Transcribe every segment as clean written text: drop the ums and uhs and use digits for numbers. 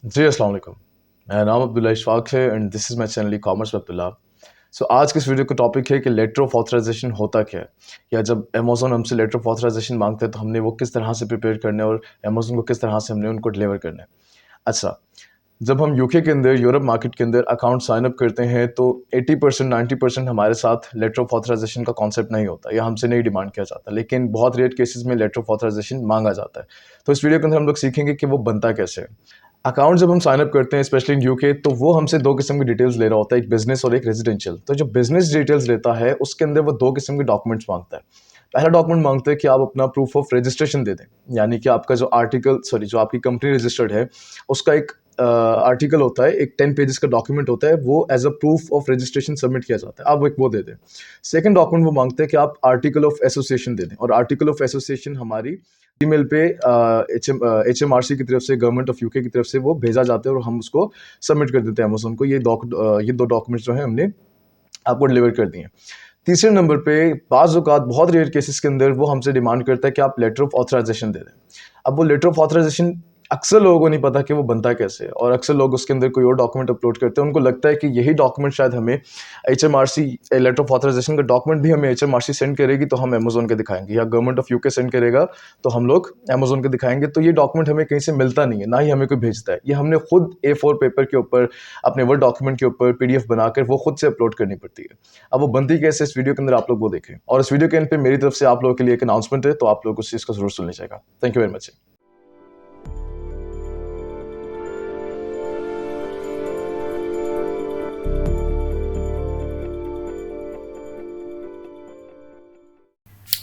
जी, अस्सलाम वालेकुम। मेरा नाम अब्दुल्ला इशफाक है and this is my channel e-commerce with Abdullah. So आज के इस वीडियो का टॉपिक है कि लेटर ऑफ ऑथराइज़ेशन होता क्या है? या जब अमेज़न हमसे लेटर ऑफ ऑथराइज़ेशन माँगता है तो हमने वो किस तरह से प्रिपेयर करना है और अमेज़न को किस तरह से हमने उनको डिलीवर करना है। अच्छा, जब हम यूके के अंदर, यूरोप मार्केट के अंदर अकाउंट साइन अप करते हैं तो 80% 90% हमारे साथ लेटर ऑफ ऑथराइज़ेशन का कॉन्सेप्ट नहीं होता या हमसे नहीं डिमांड किया जाता। लेकिन बहुत रेयर केसेज़ में लेटर ऑफ ऑथराइज़ेशन माँगा जाता है। तो इस वीडियो के अंदर हम लोग सीखेंगे कि वो बनता कैसे है। अकाउंट जब हम साइन अप करते हैं स्पेशली इन यूके तो वो हमसे 2 किस्म की डिटेल्स ले रहा होता है, एक बिज़नेस और एक रेज़िडेंशियल। तो जो बिज़नेस डिटेल्स लेता है उसके अंदर वो 2 किस्म के डॉक्यूमेंट्स माँगता है। पहला डॉक्यूमेंट माँगता है कि आप अपना प्रूफ ऑफ रजिस्ट्रेशन दे दें, यानी कि आपका जो आपकी कंपनी रजिस्टर्ड है उसका एक आर्टिकल होता है, एक 10 पेजेस का डॉक्यूमेंट होता है, वो as a proof of registration submit किया जाता है। आप वो दे दें। सेकंड डॉक्यूमेंट वो माँगते हैं कि आप आर्टिकल ऑफ एसोसिएशन दे दें और आर्टिकल ऑफ एसोसिएशन हमारी ईमेल पे एचएमआरसी की तरफ से, गवर्नमेंट ऑफ यूके की तरफ से वो भेजा जाता है और हम उसको सबमिट कर देते हैं अमेज़न को। ये 2 डॉक्यूमेंट्स जो हैं हमने आपको डिलीवर कर दिए हैं। तीसरे नंबर पे बाज़ औक़ात बहुत रेयर केसेस के अंदर वो हमसे डिमांड करता है कि आप लेटर ऑफ ऑथराइज़ेशन दे दें। अब वो लेटर ऑफ ऑथराइज़ेशन अक्सर लोगों को नहीं पता कि वो बनता कैसे है और अक्सर लोग उसके अंदर कोई और डॉक्यूमेंट अपलोड करते हैं। उनको लगता है कि यही डॉक्यूमेंट शायद हमें एचएमआरसी लेटर ऑफ ऑथराइज़ेशन का डॉक्यूमेंट भी हमें एचएमआरसी सेंड करेगी तो हम अमेज़न को दिखाएँगे या गवर्नमेंट ऑफ यूके सेंड करेगा तो हम लोग अमेज़न को दिखाएँगे। तो ये डॉक्यूमेंट हमें कहीं से मिलता नहीं है, ना ही हमें कोई भेजता है। ये हमने खुद A4 पेपर के ऊपर, अपने वर्ड डॉक्यूमेंट के ऊपर पीडीएफ बनाकर वो खुद से अपलोड करनी पड़ती है। अब वो बनती कैसे, इस वीडियो के अंदर आप लोग वो देखें और इस वीडियो के एंड पे मेरी तरफ से आप लोगों के लिए एक अनाउंसमेंट है, तो आप लोग उस चीज़ को ज़रूर सुन लीजिएगा। Thank you very much.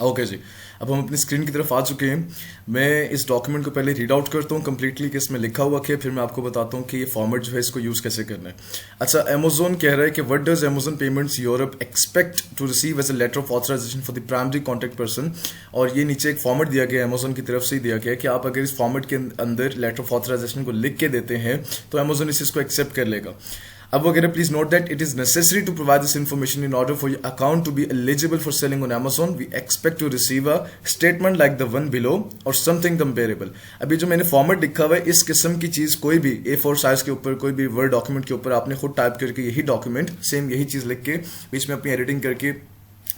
Okay जी, अब हम अपनी स्क्रीन की तरफ आ चुके हैं। मैं इस डॉक्यूमेंट को पहले रीड आउट करता हूँ कंप्लीटली कि इसमें लिखा हुआ क्या है, फिर मैं आपको बताता हूँ कि ये फॉर्मेट जो है इसको यूज़ कैसे करना है। अच्छा, अमेज़न कह रहा है कि what does Amazon payments Europe expect to receive as a letter of authorization for the primary contact person. और ये नीचे एक फॉर्मेट दिया गया है, अमेज़न की तरफ से ही दिया गया है कि आप अगर इस फॉर्मेट के अंदर लेटर ऑफ ऑथराइजेशन को लिख के देते हैं तो अमेज़न इस चीज़ को एक्सेप्ट कर लेगा। अब वगैरह please note that it is necessary to provide this information in order for your account to be eligible for selling on Amazon. We expect to receive a statement like the one below or something comparable. अभी जो मैंने format लिखा हुआ है, इस किस्म की चीज कोई भी A4 साइज के ऊपर, कोई भी वर्ड डॉक्यूमेंट के ऊपर आपने खुद टाइप करके यही डॉक्यूमेंट सेम यही चीज लिख के बीच में अपनी एडिटिंग करके,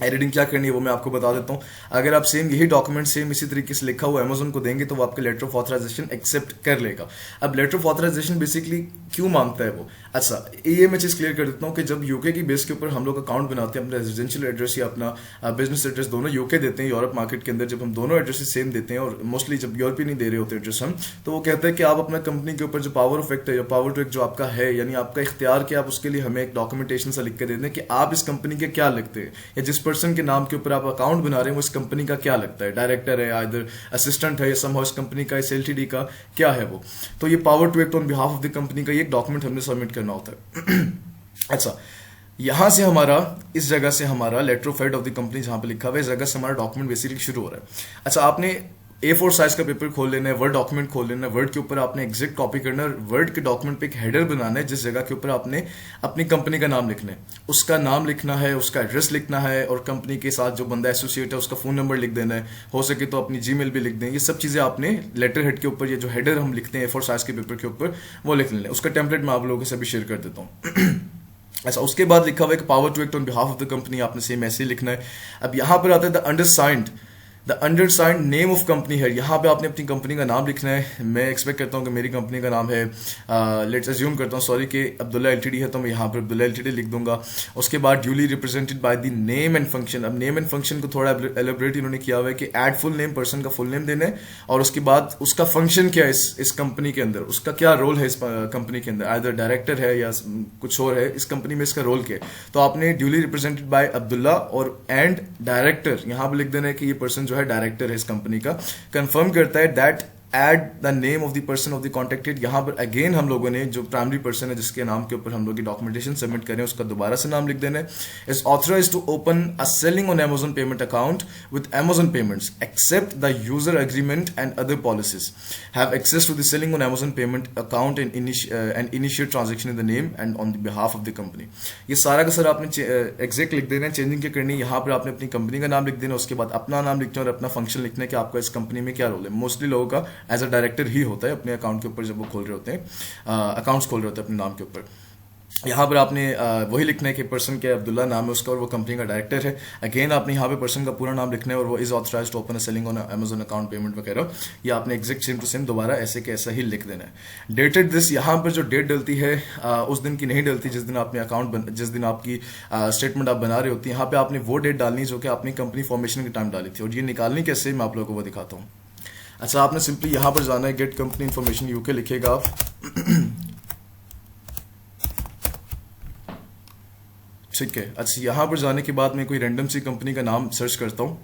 एडिटिंग क्या करनी है वो मैं आपको बता देता हूँ। अगर आप सेम यही डॉक्यूमेंट सेम इसी तरीके से लिखा हुआ अमेज़न को देंगे तो वो आपके लेटर ऑफ ऑथराइजेशन एक्सेप्ट कर लेगा। अब लेटर ऑफ ऑथराइजेशन बेसिकली क्यों मांगता है वो? अच्छा, ये मैं चीज़ क्लियर कर देता हूँ कि जब यूके की बेस के ऊपर हम लोग अकाउंट बनाते हैं, अपना रेजिडेंशियल एड्रेस या अपना बिजनेस एड्रेस दोनों यूके देते हैं, यूरोप मार्केट के अंदर जब हम दोनों एड्रेसेस सेम देते हैं और मोस्टली जब यूरोपीय नहीं दे रहे होते एड्रेस हम, तो वो कहते हैं कि आप अपना कंपनी के ऊपर जो पावर ऑफ एक्ट है या पावर टू एक्ट जो आपका है, यानी आपका इख्तियार कि आप उसके लिए हमें एक डॉक्यूमेंटेशन सा लिख के दे दें कि आप इस कंपनी के क्या लगते हैं या जिस पर्सन के नाम के ऊपर आप अकाउंट बना रहे हैं वो इस कंपनी का क्या लगता है, डायरेक्टर है, इधर असिस्टेंट है या समहाउ इस कंपनी का, इस एलटीडी का क्या है वो। तो ये power to act on behalf of the company का ये एक डॉक्यूमेंट हमने सबमिट करना होता है। अच्छा, यहां से हमारा, इस जगह से हमारा letter of head of the company जहां पे लिखा हुआ है, इस जगह से हमारा डॉक्यूमेंट बेसिकली शुरू हो रहा है। अच्छा, आपने A4 साइज का पेपर खोल लेना है, वर्ड डॉक्यूमेंट खोल लेना है, वर्ड के ऊपर आपने एग्जैक्ट कॉपी करना है, वर्ड के डॉक्यूमेंट पे एक हेडर बनाना है जिस जगह के ऊपर आपने अपनी कंपनी का नाम लिखना है, उसका नाम लिखना है, उसका एड्रेस लिखना है और कंपनी के साथ जो बंदा एसोसिएट है उसका फोन नंबर लिख देना है, हो सके तो अपनी जीमेल भी लिख दें। ये सब चीजें आपने लेटर हेड के ऊपर, ये जो हेडर हम लिखते हैं A4 साइज के पेपर के ऊपर, वो लिख लेना है। उसका टेम्पलेट मैं आप लोगों के साथ भी शेयर कर देता हूँ। ऐसा, उसके बाद लिखा हुआ है कि power to act on behalf of the company, आपने सेम ऐसे ही लिखना है। अब यहां पर आता है the undersigned name of company है, यहाँ पे आपने अपनी कंपनी का नाम लिखना है। मैं एक्सपेक्ट करता हूँ कि मेरी कंपनी का नाम है, लेट्स अज्यूम करता हूँ सॉरी कि अब्दुल्ला एलटीडी है, तो मैं यहाँ पर अब्दुल्ला एलटीडी लिख दूंगा। उसके बाद duly represented by the name and function. अब नेम एंड फंक्शन को थोड़ा एलेबरेट इन्होंने किया हुआ है कि ऐड फुल नेम, पर्सन का फुल नेम देना है और उसके बाद उसका फंक्शन क्या है इस कंपनी के अंदर, उसका क्या रोल है इस कंपनी के अंदर, आइदर डायरेक्टर है या कुछ और है, इस कंपनी में इसका रोल क्या है। तो आपने ड्यूली रिप्रेजेंटेड बाय अब्दुल्ला और एंड डायरेक्टर यहाँ पर लिख देना है कि ये पर्सन जो है डायरेक्टर है इस कंपनी का। कंफर्म करता है that add the name of the person of the contacted. यहां पर अगेन हम लोगों ने जो प्राइमरी पर्सन है जिसके नाम के ऊपर हम लोग डॉक्यूमेंटेशन सबमिट करें उसका दोबारा से नाम लिख देना है। Is authorized to open a selling on Amazon payment account with Amazon payments accept the user agreement and other policies, have access to the selling on Amazon payment account and initiate transaction in the name and on the behalf of the company. ये सारा का sir आपने exact लिख देना है, changing क्या करनी है, यहाँ पर आपने अपनी कंपनी का नाम लिख देना, उसके बाद अपना नाम लिखना है और अपना फंक्शन लिखना है कि आपका इस कंपनी में क्या रोल है। मोस्टली लोगों का एज अ डायरेक्टर ही होता है अपने अकाउंट के ऊपर जब वो खोल रहे होते हैं, अकाउंट्स खोल रहे होते हैं अपने नाम के ऊपर। यहाँ पर आपने वही लिखना है कि पर्सन के अब्दुल्ला नाम है उसका और वो कंपनी का डायरेक्टर है। अगेन आपने यहाँ पे पर्सन का पूरा नाम लिखना है और वो is authorized to open a selling on Amazon account payment वगैरह, ये आपने एग्जैक्ट सेम टू सेम दोबारा ऐसे के ऐसा ही लिख देना है। डेटेड दिस, यहाँ पर जो डेट डलती है उस दिन की नहीं डलती जिस दिन आपने जिस दिन आपकी स्टेटमेंट आप बना रहे होती है। यहाँ पे आपने वो डेट डालनी जो कि आपने कंपनी फॉर्मेशन के टाइम डाली थी, और ये निकालनी कैसे मैं आप लोगों को वो दिखाता हूँ। अच्छा, आपने सिंपली यहाँ पर जाना है, गेट कंपनी इन्फॉर्मेशन यूके लिखेगा आप। ठीक है। अच्छा, यहाँ पर जाने के बाद मैं कोई रैंडम सी कंपनी का नाम सर्च करता हूँ।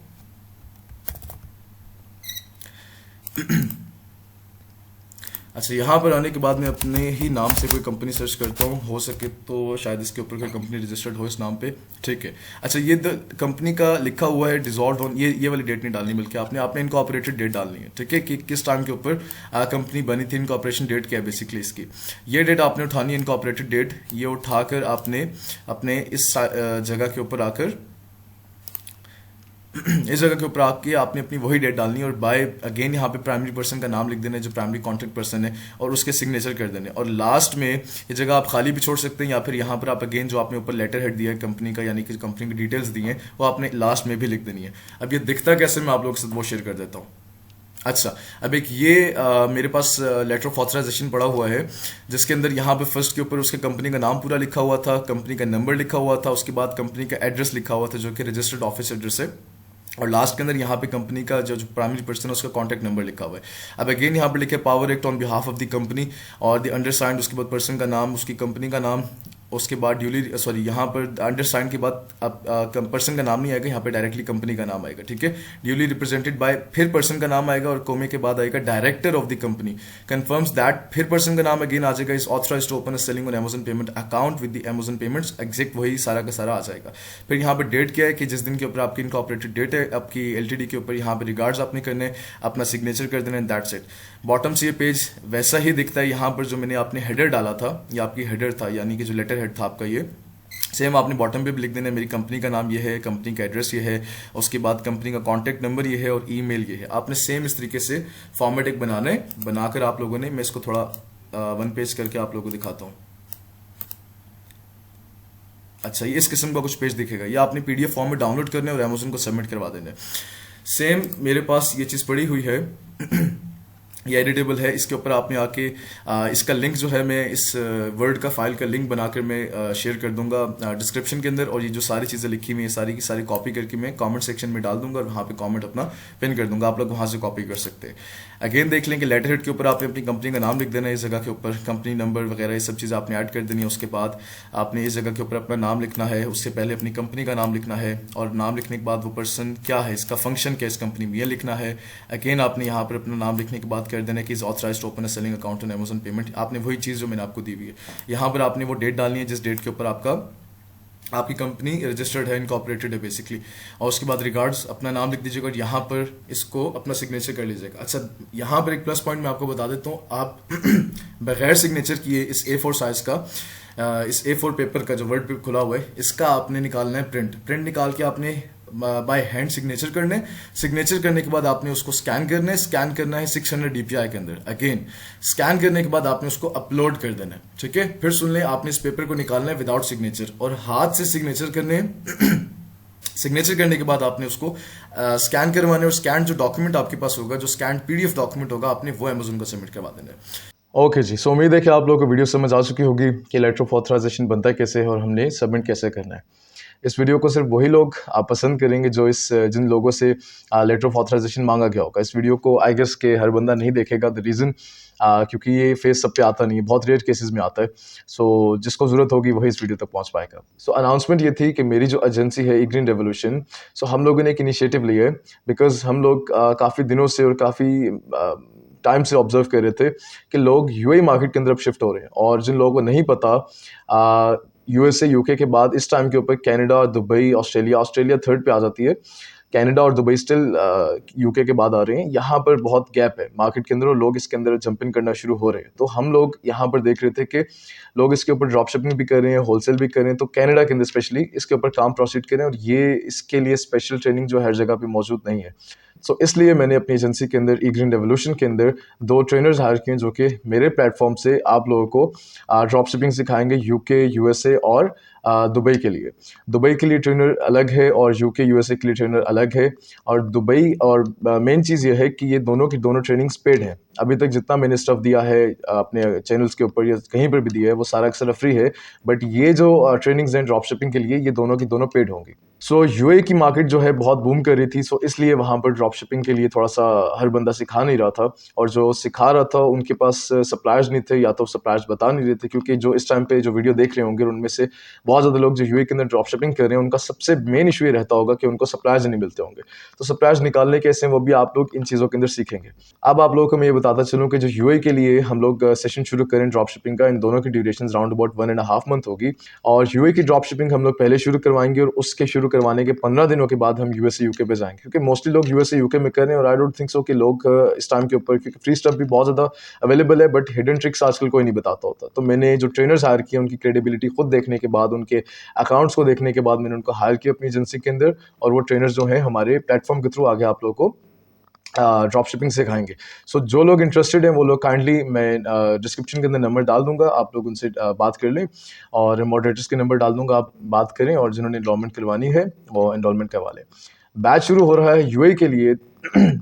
अच्छा, यहाँ पर आने के बाद मैं अपने ही नाम से कोई कंपनी सर्च करता हूँ, हो सके तो शायद इसके ऊपर कोई कंपनी रजिस्टर्ड हो इस नाम पे। ठीक है। अच्छा, ये कंपनी का लिखा हुआ है डिसॉल्व ऑन, ये वाली डेट नहीं डालनी, बल्कि आपने इनकॉर्पोरेटेड डेट डालनी है। ठीक है, कि किस टाइम के ऊपर कंपनी बनी थी, इनकॉर्पोरेशन डेट क्या है बेसिकली इसकी, ये डेट आपने उठानी है, इनकॉर्पोरेटेड डेट। ये उठाकर आपने अपने इस जगह के ऊपर आकर इस जगह के ऊपर आके आपने अपनी वही डेट डालनी है, और बाय अगेन यहाँ पे प्राइमरी पर्सन का नाम लिख देना है जो प्राइमरी कॉन्टेक्ट पर्सन है, और उसके सिग्नेचर कर देने। और लास्ट में ये जगह आप खाली भी छोड़ सकते हैं, या फिर यहाँ पर आप अगेन जो आपने ऊपर लेटर हेड दिया है कंपनी का, यानी कि कंपनी की डिटेल्स दी हैं, वो आपने लास्ट में भी लिख देनी है। अब ये दिखता कैसे मैं आप लोगों के साथ वो शेयर कर देता हूँ। अच्छा, अब एक ये मेरे पास लेटर ऑफ ऑथराइजेशन पड़ा हुआ है, जिसके अंदर यहाँ पे फर्स्ट के ऊपर उसके कंपनी का नाम पूरा लिखा हुआ था, कंपनी का नंबर लिखा हुआ था, उसके बाद कंपनी का एड्रेस लिखा हुआ था जो कि रजिस्टर्ड ऑफिस एड्रेस है, और लास्ट के अंदर यहाँ पे कंपनी का जो प्राइमरी पर्सन है उसका कॉन्टैक्ट नंबर लिखा हुआ है। अब अगेन यहाँ पे लिखे power act on behalf of the company और द अंडरसाइंड, उसके बाद पर्सन का नाम, उसकी कंपनी का नाम, उसके बाद ड्यूली सॉरी यहाँ पर अंडरसाइंड के बाद अब पर्सन का नाम नहीं आएगा, यहाँ पे डायरेक्टली कंपनी का नाम आएगा। ठीक है, ड्यूली रिप्रेजेंटेड बाय, फिर पर्सन का नाम आएगा और कोमे के बाद आएगा director of the company confirms that, फिर पर्सन का नाम अगेन आ जाएगा, is authorized to open a selling on Amazon payment account with the Amazon payments, exact वही सारा का सारा आ जाएगा। फिर यहाँ पर डेट क्या है कि जिस दिन के ऊपर आपकी इनकॉर्पोरेटेड डेट है आपकी एलटीडी के ऊपर, यहाँ पर रिगार्ड्स आपने करने, अपना सिग्नेचर कर देना, दैट्स इट। बॉटम से ये पेज वैसा ही दिखता है। यहाँ पर जो मैंने आपने हेडर डाला था, ये आपकी हेडर था, यानी कि जो लेटर हेड था आपका, ये सेम आपने बॉटम पे भी लिख देना है, मेरी कंपनी का नाम ये है, कंपनी का एड्रेस ये है, उसके बाद कंपनी का कॉन्टैक्ट नंबर ये है और ईमेल ये है। आपने सेम इस तरीके से फॉर्मेट एक बनाना है, बनाकर आप लोगों ने, मैं इसको थोड़ा वन पेज करके आप लोगों को दिखाता हूँ। अच्छा, ये इस किस्म का कुछ पेज दिखेगा, ये आपने पीडीएफ फॉर्म में डाउनलोड करना है और अमेजन को सबमिट करवा देना है। सेम मेरे पास ये चीज़ पड़ी हुई है, ये एडिटेबल है, इसके ऊपर आपने आके इसका लिंक जो है, मैं इस वर्ड का फाइल का लिंक बनाकर मैं शेयर कर दूंगा डिस्क्रिप्शन के अंदर, और ये जो सारी चीज़ें लिखी हुई हैं सारी की सारी कॉपी करके मैं कमेंट सेक्शन में डाल दूंगा और वहाँ पे कमेंट अपना पिन कर दूंगा, आप लोग वहाँ से कॉपी कर सकते हैं। अगेन देख लें कि लेटर हेड के ऊपर आपने अपनी कंपनी का नाम लिख देना है, इस जगह के ऊपर कंपनी नंबर वगैरह ये सब चीज़ें आपने ऐड कर देनी है। उसके बाद आपने इस जगह के ऊपर अपना नाम लिखना है, उससे पहले अपनी कंपनी का नाम लिखना है, और नाम लिखने के बाद वो पर्सन क्या है, इसका फंक्शन क्या है इस कंपनी में, ये लिखना है। अगेन आपने यहाँ पर अपना नाम लिखने के बाद कर देना है कि is authorized to open a selling account on Amazon payment. आपने वही चीज़ जो मैंने आपको दी हुई है, यहाँ पर आपने वो डेट डालनी है जिस डेट के ऊपर आपकी कंपनी रजिस्टर्ड है, इनकॉर्पोरेटेड है बेसिकली, और उसके बाद रिगार्ड्स अपना नाम लिख दीजिएगा और यहाँ पर इसको अपना सिग्नेचर कर लीजिएगा। अच्छा, यहाँ पर एक प्लस पॉइंट मैं आपको बता देता हूँ, आप बगैर सिग्नेचर किए इस A4 साइज का इस A4 पेपर का जो वर्ड पेपर खुला हुआ है, इसका आपने निकालना है प्रिंट निकाल के आपने बाय हैंड सिग्नेचर करने, सिग्नेचर करने के बाद आपने उसको स्कैन करना है 600 DPI के अंदर। अगेन स्कैन करने के बाद आपने उसको अपलोड कर देना है। ठीक है, फिर सुन लें, आपने इस पेपर को निकालना है विदाउट सिग्नेचर और हाथ से सिग्नेचर करने सिग्नेचर करने के बाद आपने उसको स्कैन करवाने, और स्कैन जो डॉक्यूमेंट आपके पास होगा, जो स्कैन PDF डॉक्यूमेंट होगा, आपने वो अमेजन को सबमिट करवा देना है। ओके जी, सो उम्मीद है कि आप लोगों को वीडियो समझ आ चुकी होगी कि लेटर ऑफ ऑथराइजेशन बनता है कैसे है और हमने सबमिट कैसे करना है। इस वीडियो को सिर्फ वही लोग आप पसंद करेंगे जो जिन लोगों से लेटर ऑफ ऑथराइजेशन मांगा गया होगा। इस वीडियो को आई गेस के हर बंदा नहीं देखेगा, द रीज़न क्योंकि ये फेस सब पे आता नहीं है, बहुत रेयर केसेस में आता है। सो जिसको ज़रूरत होगी वही इस वीडियो तक पहुंच पाएगा। सो अनाउंसमेंट ये थी कि मेरी जो एजेंसी है ग्रीन रेवोल्यूशन, सो हम लोगों ने एक इनिशिएटिव लिया है, बिकॉज हम लोग काफ़ी दिनों से और काफ़ी टाइम से ऑब्जर्व कर रहे थे कि लोग यूएई मार्केट के अंदर अब शिफ्ट हो रहे हैं, और जिन लोगों को नहीं पता, यूएसए यूके के बाद इस टाइम के ऊपर कनाडा, दुबई, ऑस्ट्रेलिया थर्ड पे आ जाती है। कनाडा और दुबई स्टिल यूके के बाद आ रहे हैं। यहाँ पर बहुत गैप है मार्केट के अंदर और लोग इसके अंदर जंप इन करना शुरू हो रहे हैं। तो हम लोग यहाँ पर देख रहे थे कि लोग इसके ऊपर ड्रॉप शिपिंग भी कर रहे हैं, होलसेल भी कर रहे हैं। तो कनाडा के अंदर स्पेशली इसके ऊपर काम प्रोसीड करें, और ये इसके लिए स्पेशल ट्रेनिंग जो हर जगह पे मौजूद नहीं है। सो इसलिए मैंने अपनी एजेंसी के अंदर ई ग्रीन रेवोल्यूशन के अंदर 2 ट्रेनर्स हायर किए जो कि मेरे प्लेटफॉर्म से आप लोगों को ड्रॉप शिपिंग सिखाएंगे यूके, यूएसए और दुबई के लिए। दुबई के लिए ट्रेनर अलग है और यूके, यूएसए के लिए ट्रेनर अलग है। और दुबई और मेन चीज़ ये है कि ये दोनों की दोनों ट्रेनिंग्स पेड है। अभी तक जितना मैंने स्टफ दिया है अपने चैनल्स के ऊपर या कहीं पर भी दिया है वो सारा का सारा फ्री है। बट ये जो ट्रेनिंग्स हैं ड्रॉप शिपिंग के लिए ये दोनों की दोनों पेड होंगी। सो यूए की मार्केट जो है बहुत बूम कर रही थी, सो इसलिए वहाँ पर ड्रॉप शिपिंग के लिए थोड़ा सा हर बंदा सिखा नहीं रहा था। और जो सिखा रहा था उनके पास सप्लायर्स नहीं थे या तो सप्लायर्स बता नहीं रहे थे, क्योंकि जो इस टाइम पे जो वीडियो देख रहे होंगे उनमें से बहुत ज़्यादा लोग जो यूए के अंदर ड्रॉप शिपिंग कर रहे हैं उनका सबसे मेन इशू ये रहता होगा कि उनको सप्लायर्स नहीं मिलते होंगे। तो सप्लायर्स निकालने कैसे हैं वो भी आप लोग इन चीज़ों के अंदर सीखेंगे। अब आप लोगों को मैं ये बताता चलूँ कि जो यूए के लिए हम लोग सेशन शुरू करें ड्रॉप शिपिंग का, इन दोनों की ड्यूरेशन राउंड अबाउट 1.5 मंथ होगी। और यूए की ड्रॉप शिपिंग हम लोग पहले शुरू करवाएंगे और उसके शुरू करवाने के 15 दिनों के बाद हम यूएसए यूके पे जाएंगे, क्योंकि मोस्टली लोग यूएसए यूके में कर रहे हैं और आई डोंट थिंक सो कि लोग इस टाइम के ऊपर, क्योंकि फ्री स्टफ भी बहुत ज़्यादा अवेलेबल है बट हिडन ट्रिक्स आजकल कोई नहीं बताता होता। तो मैंने जो ट्रेनर्स हायर किए उनकी क्रेडिबिलिटी खुद देखने के बाद, उनके अकाउंट्स को देखने के बाद मैंने उनको हायर किया अपनी एजेंसी के अंदर, और वो ट्रेनर्स जो हैं हमारे प्लेटफॉर्म के थ्रू आगे आप लोगों को ड्रॉप शिपिंग सिखाएंगे। सो जो लोग इंटरेस्टेड हैं वो लोग काइंडली, मैं डिस्क्रिप्शन के अंदर नंबर डाल दूंगा, आप लोग उनसे बात कर लें, और मॉडरेटर्स के नंबर डाल दूंगा, आप बात करें और जिन्होंने इनरोलमेंट करवानी है वो इनरोलमेंट करवा लें। बैच शुरू हो रहा है यूए के लिए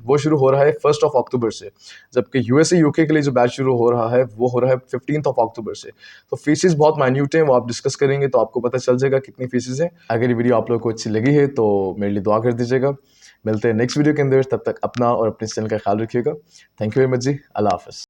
वो शुरू हो रहा है 1 अक्टूबर से, जबकि यूएसए यूके के लिए जो बैच शुरू हो रहा है वो हो रहा है 15 अक्टूबर से। तो फीसेस बहुत माइन्यूट हैं, वो आप डिस्कस करेंगे तो आपको पता चल जाएगा कितनी फीसेस हैं। अगर ये वीडियो आप लोगों को अच्छी लगी है तो मेरे लिए दुआ कर दीजिएगा। मिलते हैं नेक्स्ट वीडियो के अंदर, तब तक अपना और अपने चैनल का ख्याल रखिएगा। थैंक यू वेरी मच जी, अल्लाह हाफ़िज़।